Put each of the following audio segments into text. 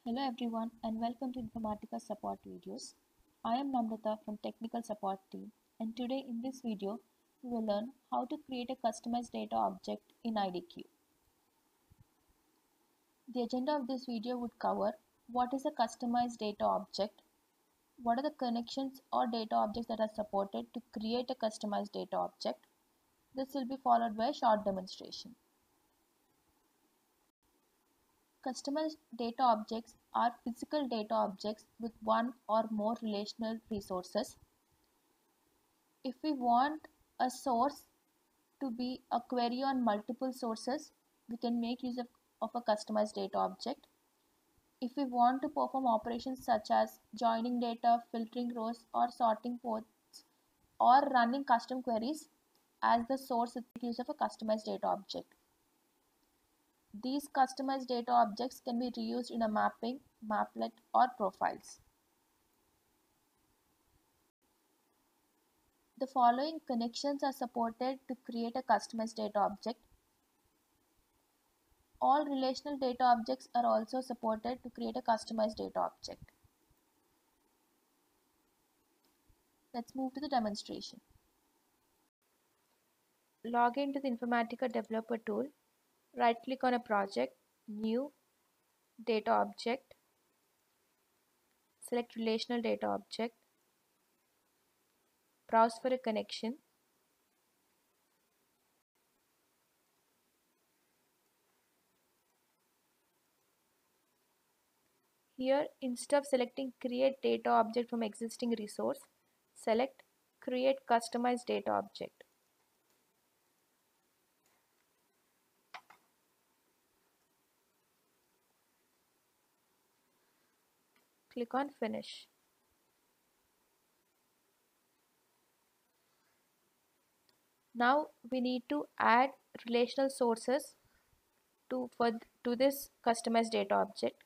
Hello everyone and welcome to Informatica Support Videos. I am Namrata from Technical Support Team, and today in this video we will learn how to create a customized data object in IDQ. The agenda of this video would cover what is a customized data object, what are the connections or data objects that are supported to create a customized data object. This will be followed by a short demonstration. Customized data objects are physical data objects with one or more relational resources. If we want a source to be a query on multiple sources, we can make use of a customized data object. If we want to perform operations such as joining data, filtering rows, or sorting ports, or running custom queries as the source, we make use of a customized data object. These customized data objects can be reused in a mapping, maplet, or profiles. The following connections are supported to create a customized data object. All relational data objects are also supported to create a customized data object. Let's move to the demonstration. Log into the Informatica Developer tool. Right-click on a project, New, Data Object. Select Relational Data Object. Browse for a connection. Here, instead of selecting Create Data Object from existing resource, select Create Customized Data Object. Click on Finish. Now we need to add relational sources to this customized data object.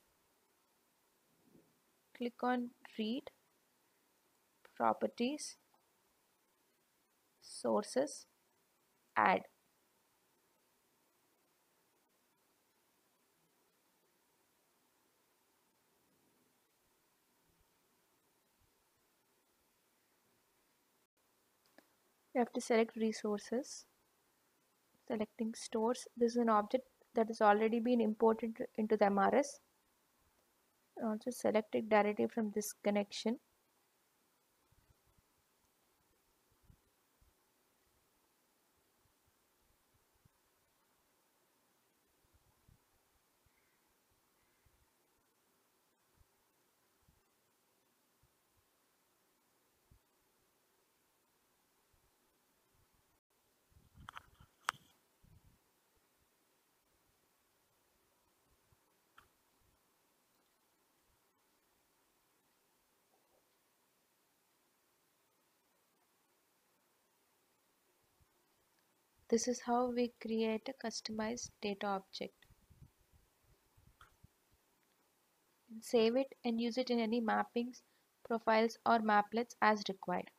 Click on Read, Properties, Sources, Add. You have to select Resources. Selecting Stores. This is an object that has already been imported into the MRS. Also select it directly from this connection. This is how we create a customized data object. Save it and use it in any mappings, profiles, or maplets as required.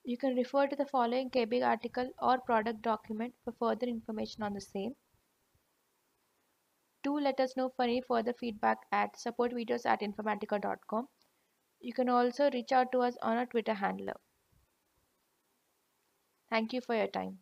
You can refer to the following KBIG article or product document for further information on the same. Do let us know for any further feedback at supportvideos@informatica.com. You can also reach out to us on our Twitter handle. Thank you for your time.